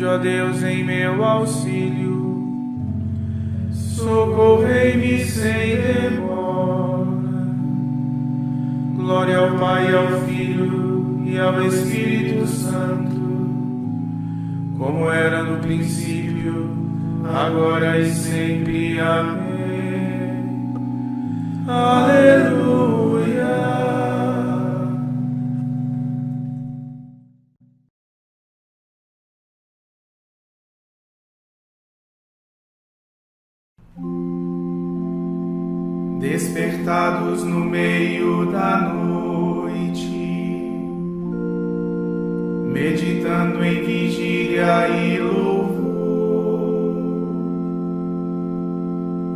Vinde, ó Deus, em meu auxílio, socorrei-me sem demora. Glória ao Pai, ao Filho e ao Espírito Santo, como era no princípio, agora e sempre. Amém. Aleluia. Despertados no meio da noite, meditando em vigília e louvor,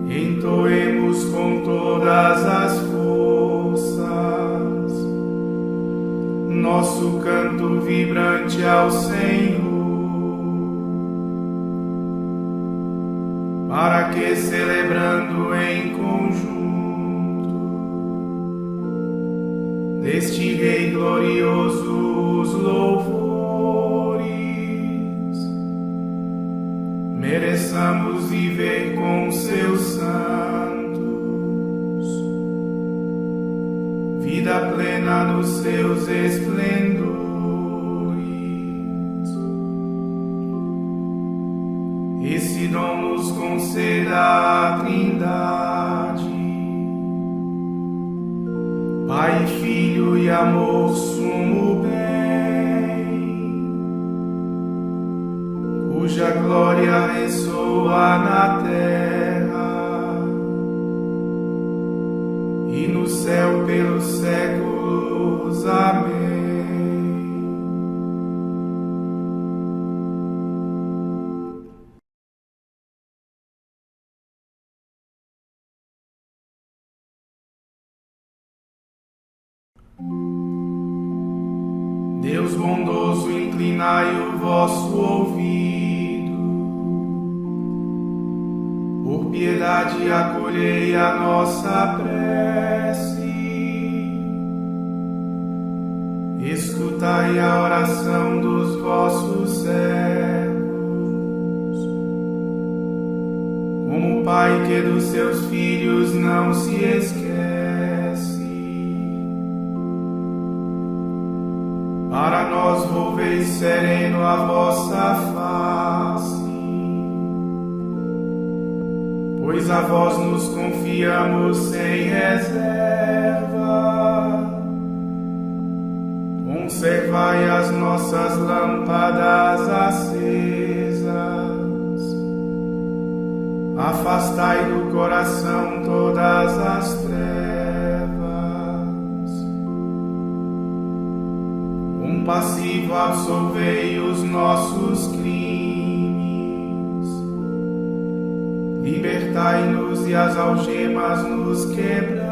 entoemos com todas as forças nosso canto vibrante ao Senhor, para que, celebrando em conjunto deste Rei glorioso os louvores, mereçamos viver com seus santos, vida plena nos seus esplendores. Esse dom nos conceda a Trindade, Pai, Filho e amor, sumo bem, cuja glória ressoa na terra e no céu pelos séculos. Amém. Deus bondoso, inclinai o vosso ouvido, por piedade acolhei a nossa prece, escutai a oração dos vossos servos, como o Pai que dos seus filhos não se esquece. Para nós volveis sereno a vossa face, pois a vós nos confiamos sem reserva. Conservai as nossas lâmpadas acesas, afastai do coração todas as trevas. Compassivo absolvei os nossos crimes, libertai-nos e as algemas nos quebrai.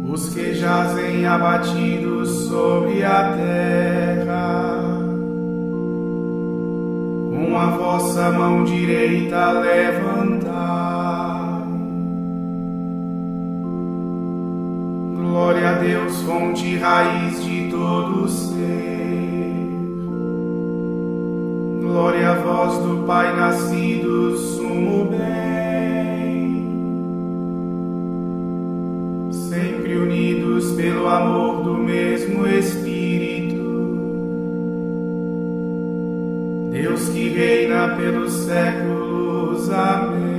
Os que jazem abatidos sobre a terra, com a vossa mão direita levantai. Glória a Deus, fonte e raiz de todo ser. Glória a vós do Pai nascido, sumo bem. Sempre unidos pelo amor do mesmo Espírito. Deus que reina pelos séculos. Amém.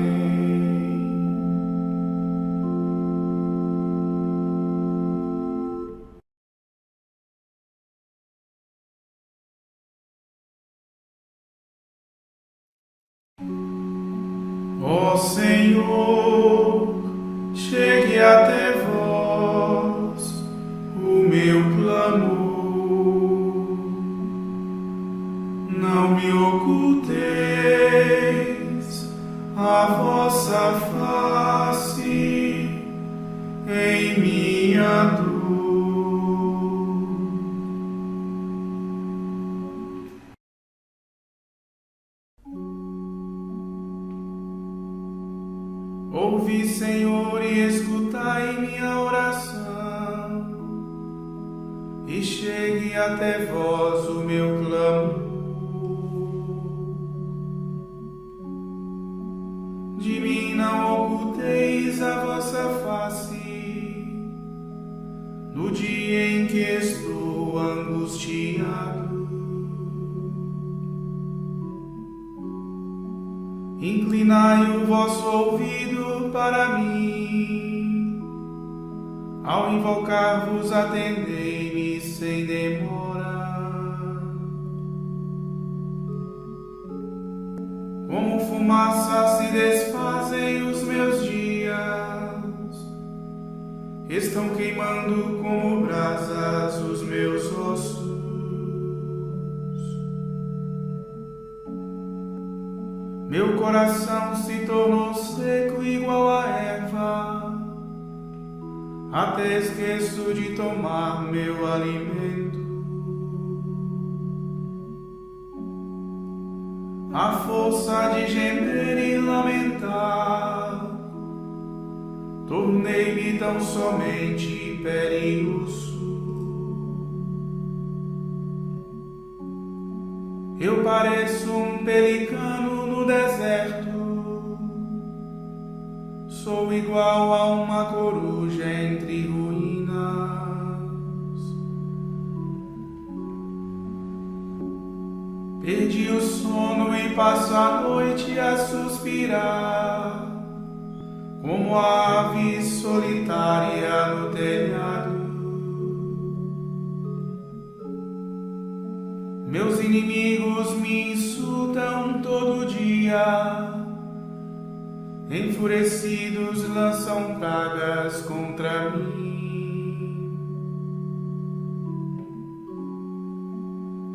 Ó Senhor, chegue até vós o meu clamor, não me oculteis a vossa face em minha dor. Ouvi, Senhor, e escutai minha oração, que chegue até vós o meu clamor. De mim não oculteis a vossa face, no dia em que estou angustiado. Inclinai o vosso ouvido para mim, ao invocar-vos atendei-me sem demora. Como fumaça se desfazem os meus dias, estão queimando como brasas os meus ossos. Meu coração se tornou seco igual a erva, até esqueço de tomar meu alimento. A força de gemer e lamentar, tornei-me tão somente pele e osso. Eu pareço um pelicano no deserto, sou igual a uma coruja entre ruínas. Perdi o sono e passo a noite a suspirar, como a ave solitária no telhado. Meus inimigos me insultam todo dia, enfurecidos lançam pragas contra mim.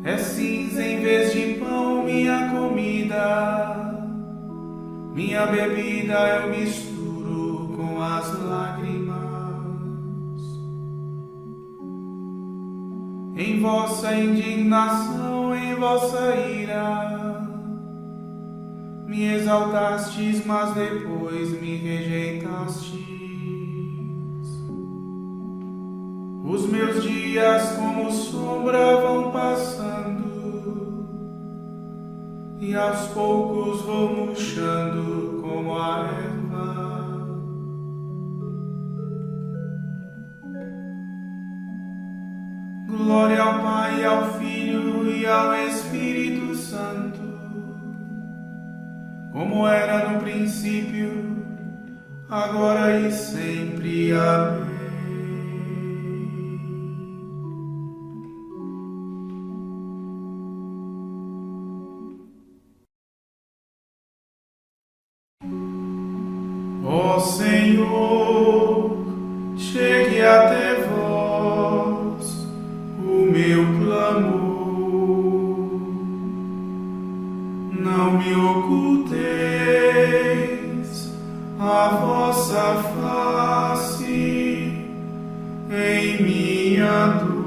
É cinza em vez de pão minha comida, minha bebida eu misturo com as lágrimas. Em vossa indignação, em vossa ira, me exaltastes, mas depois me rejeitastes. Os meus dias como sombra vão passando, e aos poucos vou murchando como a erva. Glória ao Pai, ao Filho e ao Espírito Santo, como era no princípio, agora e sempre. Amém. Ó Senhor, chegue até vós o meu clamor. Não me oculteis a vossa face em minha dor.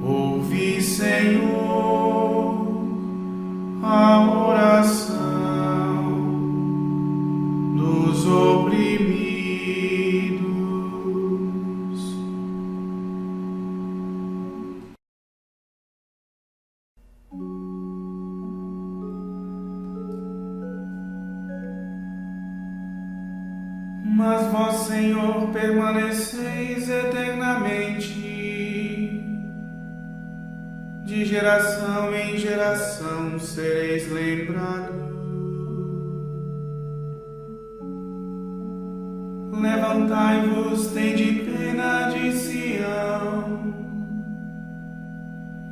Ouvi, Senhor, a oração dos oprimidos. Mas vós, Senhor, permaneceis eternamente. De geração em geração sereis lembrados. Levantai-vos, tende pena de Sião.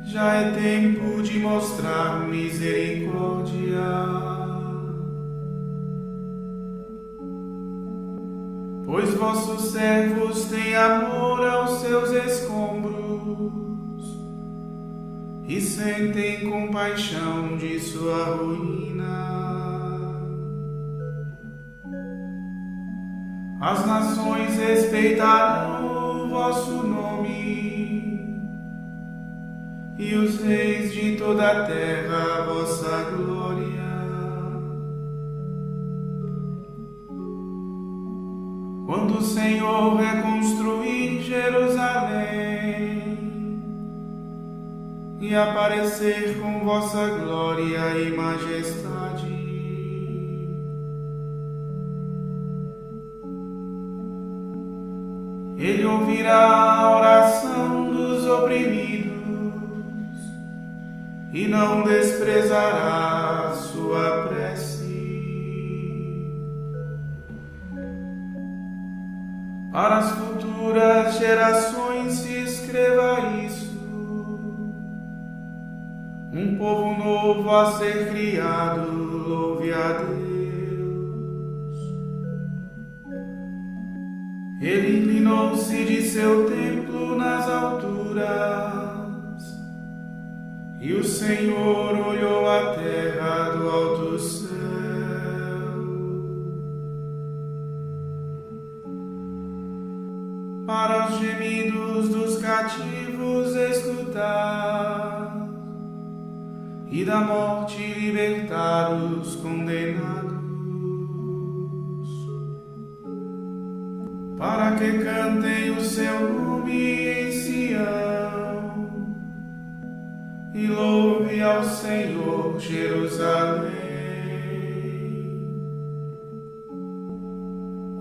Já é tempo de mostrar misericórdia. Pois vossos servos têm amor aos seus escombros e sentem compaixão de sua ruína. As nações respeitarão o vosso nome, e os reis de toda a terra a vossa glória. Quando o Senhor reconstruir Jerusalém e aparecer com vossa glória e majestade, Ele ouvirá a oração dos oprimidos e não desprezará a sua prece. Para as futuras gerações se escreva isso: um povo novo a ser criado, louve a Deus. Ele inclinou-se de seu templo nas alturas, e o Senhor olhou a terra do alto céu. Para os gemidos dos cativos escutar, e da morte libertar os condenados, para que cantem o seu nome em Sião, e louve ao Senhor Jerusalém.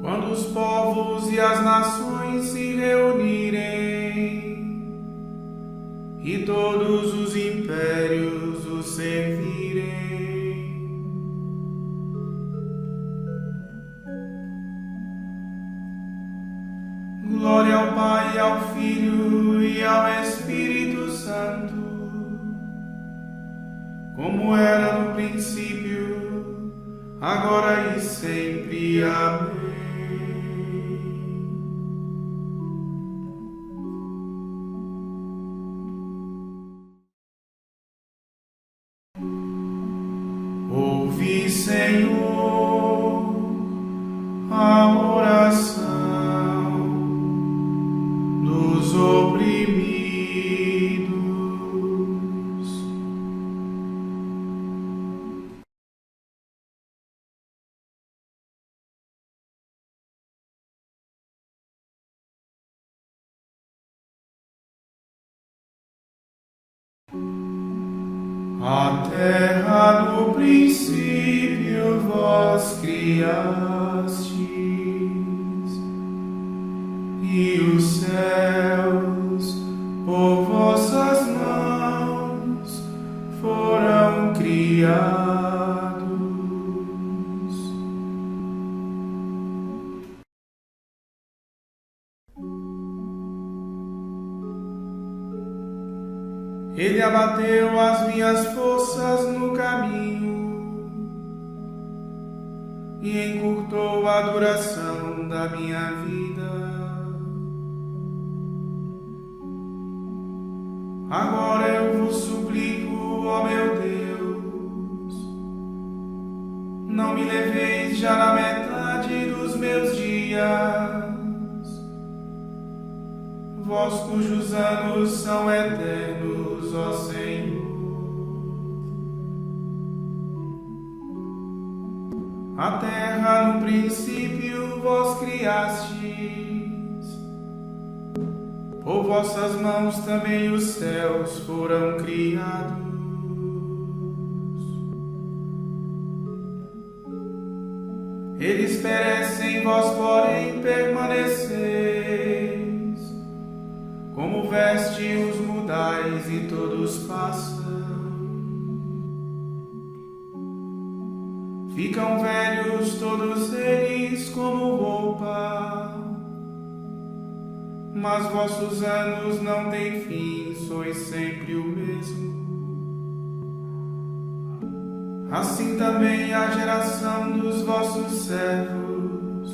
Quando os povos e as nações se reunirem, e todos os impérios o servirem, glória ao Pai, ao Filho e ao Espírito Santo, como era no princípio, agora e sempre. Amém. Ouvi, Senhor, a oração dos oprimidos. A terra no princípio vós criastes, e os céus por vossas mãos foram criados. Ele abateu as minhas forças no caminho e encurtou a duração da minha vida. Agora eu vos suplico, ó meu Deus, não me leveis já na metade dos meus dias, vós cujos anos são eternos, ó Senhor. A terra no princípio vós criastes, por vossas mãos também os céus foram criados. Eles perecem, vós porém permaneceis, como veste os mudais e todos passam. Ficam velhos todos eles como roupa, mas vossos anos não têm fim, sois sempre o mesmo. Assim também a geração dos vossos servos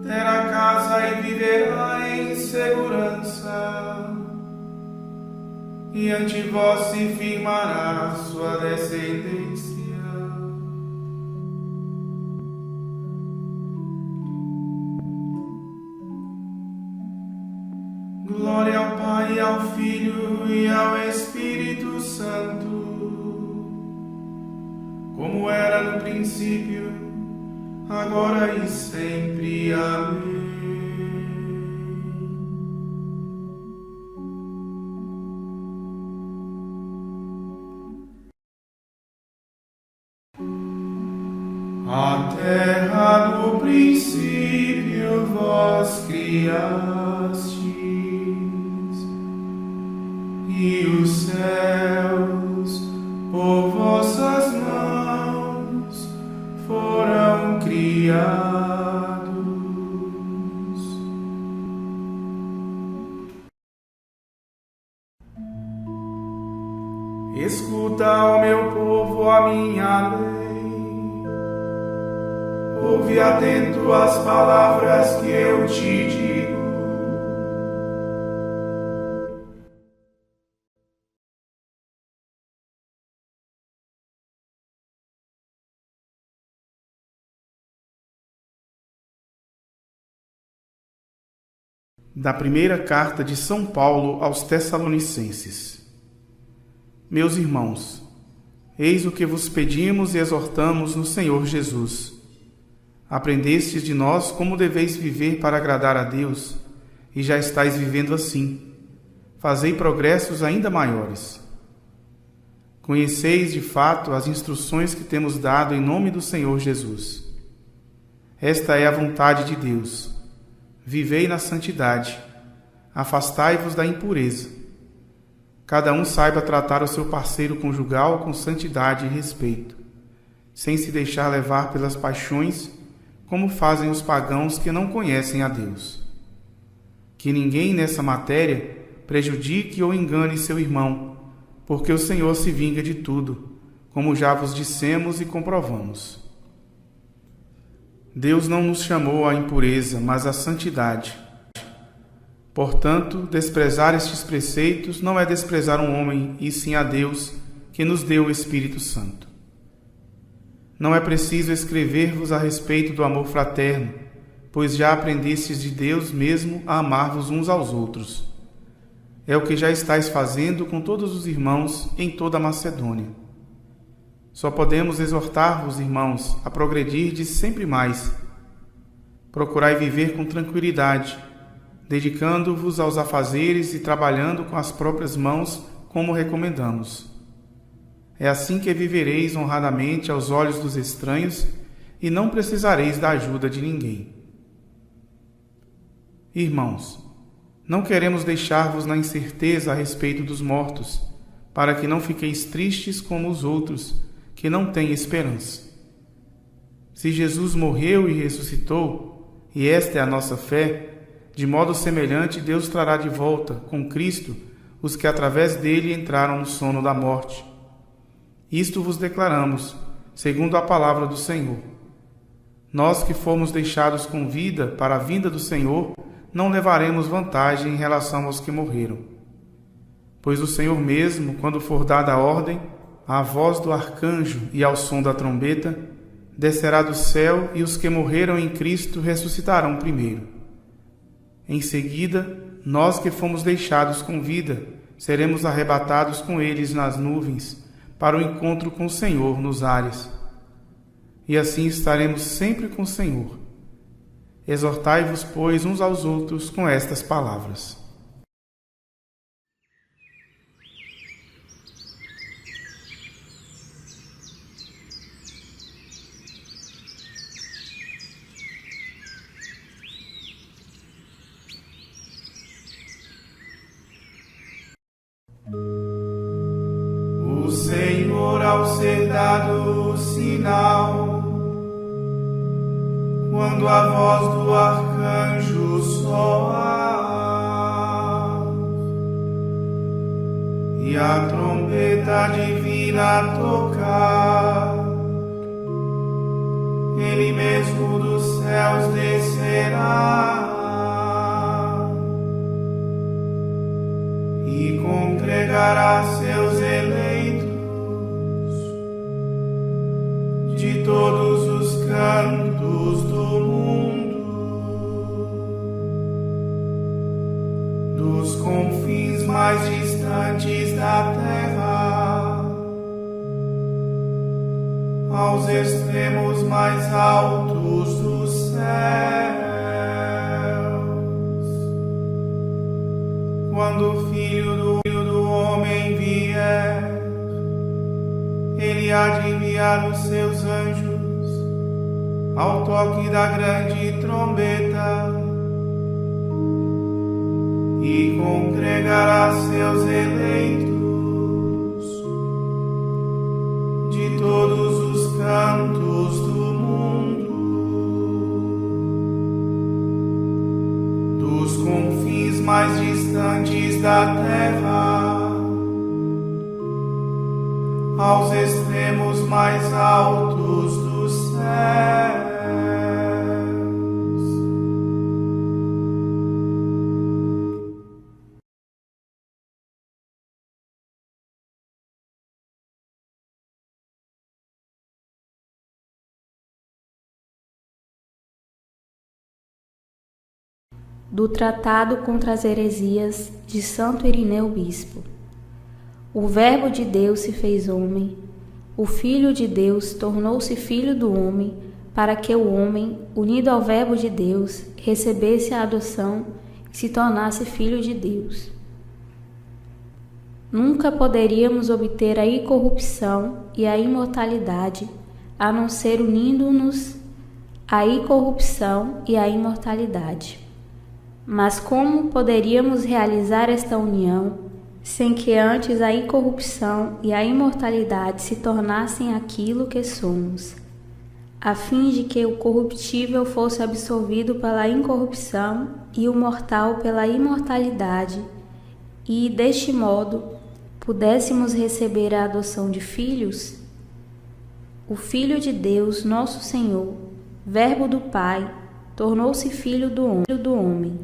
terá casa e viverá em segurança, e ante vós se firmará sua descendência. Pai, ao Filho e ao Espírito Santo, como era no princípio, agora e sempre. Amém. A terra no princípio vós criastes, e os céus por vossas mãos foram criados. Escuta, ó meu povo, a minha lei. Ouve atento as palavras que eu te digo. Da primeira carta de São Paulo aos Tessalonicenses. Meus irmãos, eis o que vos pedimos e exortamos no Senhor Jesus. Aprendestes de nós como deveis viver para agradar a Deus, e já estáis vivendo assim. Fazei progressos ainda maiores. Conheceis de fato as instruções que temos dado em nome do Senhor Jesus. Esta é a vontade de Deus. Vivei na santidade. Afastai-vos da impureza. Cada um saiba tratar o seu parceiro conjugal com santidade e respeito, sem se deixar levar pelas paixões, como fazem os pagãos que não conhecem a Deus. Que ninguém nessa matéria prejudique ou engane seu irmão, porque o Senhor se vinga de tudo, como já vos dissemos e comprovamos. Deus não nos chamou à impureza, mas à santidade. Portanto, desprezar estes preceitos não é desprezar um homem, e sim a Deus, que nos deu o Espírito Santo. Não é preciso escrever-vos a respeito do amor fraterno, pois já aprendestes de Deus mesmo a amar-vos uns aos outros. É o que já estáis fazendo com todos os irmãos em toda a Macedônia. Só podemos exortar-vos, irmãos, a progredirdes sempre mais. Procurai viver com tranquilidade, dedicando-vos aos afazeres e trabalhando com as próprias mãos, como recomendamos. É assim que vivereis honradamente aos olhos dos estranhos e não precisareis da ajuda de ninguém. Irmãos, não queremos deixar-vos na incerteza a respeito dos mortos, para que não fiqueis tristes como os outros, que não têm esperança. Se Jesus morreu e ressuscitou, e esta é a nossa fé, de modo semelhante Deus trará de volta, com Cristo, os que através dele entraram no sono da morte. Isto vos declaramos, segundo a palavra do Senhor. Nós que fomos deixados com vida para a vinda do Senhor, não levaremos vantagem em relação aos que morreram. Pois o Senhor mesmo, quando for dada a ordem, à voz do arcanjo e ao som da trombeta, descerá do céu e os que morreram em Cristo ressuscitarão primeiro. Em seguida, nós que fomos deixados com vida, seremos arrebatados com eles nas nuvens, para o encontro com o Senhor nos ares. E assim estaremos sempre com o Senhor. Exortai-vos, pois, uns aos outros com estas palavras. O Senhor, ao ser dado o sinal, quando a voz do arcanjo soar e a trombeta divina tocar, Ele mesmo dos céus descerá e congregará seus eleitos de todos os cantos do mundo, dos confins aos extremos mais altos dos céus. Quando o Filho do Homem vier, ele há de enviar os seus anjos ao toque da grande trombeta e congregará seus eleitos de todos os cantos do mundo, dos confins mais distantes da terra aos extremos mais altos dos céus. Do Tratado contra as Heresias de Santo Irineu Bispo. O Verbo de Deus se fez homem, o Filho de Deus tornou-se filho do homem, para que o homem, unido ao Verbo de Deus, recebesse a adoção e se tornasse filho de Deus. Nunca poderíamos obter a incorrupção e a imortalidade, a não ser unindo-nos à incorrupção e à imortalidade. Mas como poderíamos realizar esta união sem que antes a incorrupção e a imortalidade se tornassem aquilo que somos, a fim de que o corruptível fosse absorvido pela incorrupção e o mortal pela imortalidade, e, deste modo, pudéssemos receber a adoção de filhos? O Filho de Deus, nosso Senhor, Verbo do Pai, tornou-se filho do homem.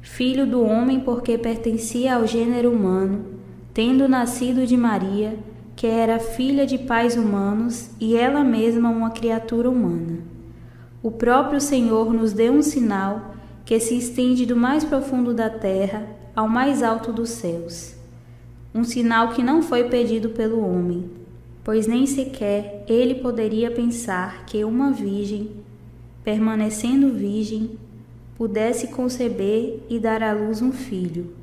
Filho do homem porque pertencia ao gênero humano, tendo nascido de Maria, que era filha de pais humanos e ela mesma uma criatura humana. O próprio Senhor nos deu um sinal que se estende do mais profundo da terra ao mais alto dos céus. Um sinal que não foi pedido pelo homem, pois nem sequer ele poderia pensar que uma virgem, permanecendo virgem, pudesse conceber e dar à luz um filho,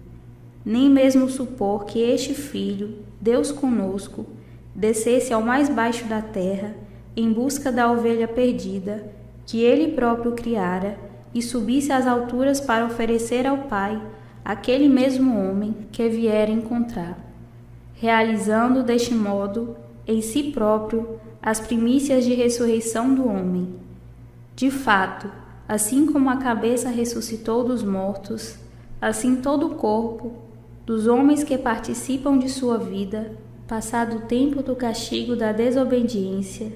nem mesmo supor que este filho, Deus conosco, descesse ao mais baixo da terra em busca da ovelha perdida que ele próprio criara e subisse às alturas para oferecer ao Pai aquele mesmo homem que viera encontrar, realizando deste modo em si próprio as primícias de ressurreição do homem. De fato, assim como a cabeça ressuscitou dos mortos, assim todo o corpo dos homens que participam de sua vida, passado o tempo do castigo da desobediência,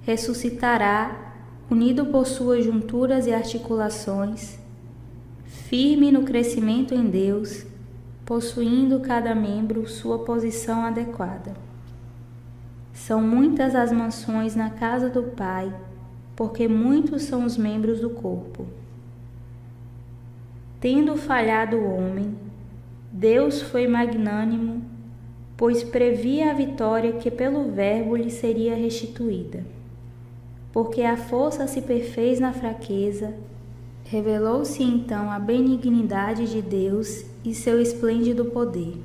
ressuscitará, unido por suas junturas e articulações, firme no crescimento em Deus, possuindo cada membro sua posição adequada. São muitas as mansões na casa do Pai, porque muitos são os membros do corpo. Tendo falhado o homem, Deus foi magnânimo, pois previa a vitória que pelo Verbo lhe seria restituída. Porque a força se perfez na fraqueza, revelou-se então a benignidade de Deus e seu esplêndido poder.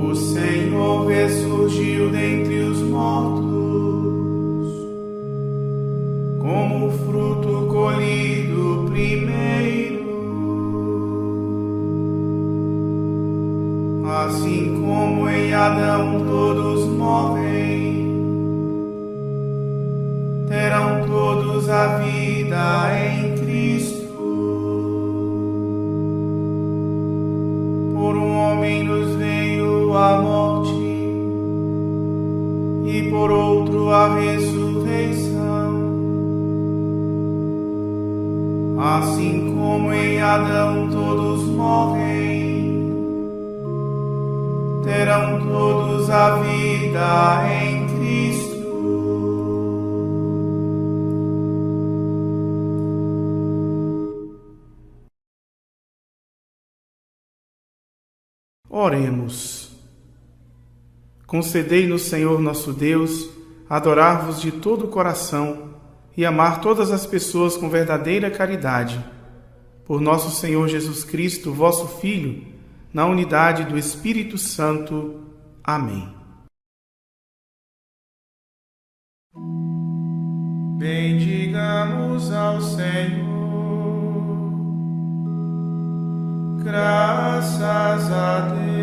O Senhor ressurgiu dentre os mortos, como o fruto colhido primeiro. Assim como em Adão todos morrem, terão todos a vida em Cristo. Por um homem nos veio a morte, e por outro a ressurreição. Assim como em Adão todos morrem, terão todos a vida em Cristo. Oremos. Concedei-nos, Senhor nosso Deus, adorar-vos de todo o coração e amar todas as pessoas com verdadeira caridade. Por nosso Senhor Jesus Cristo, vosso Filho, na unidade do Espírito Santo. Amém. Bendigamos ao Senhor. Graças a Deus.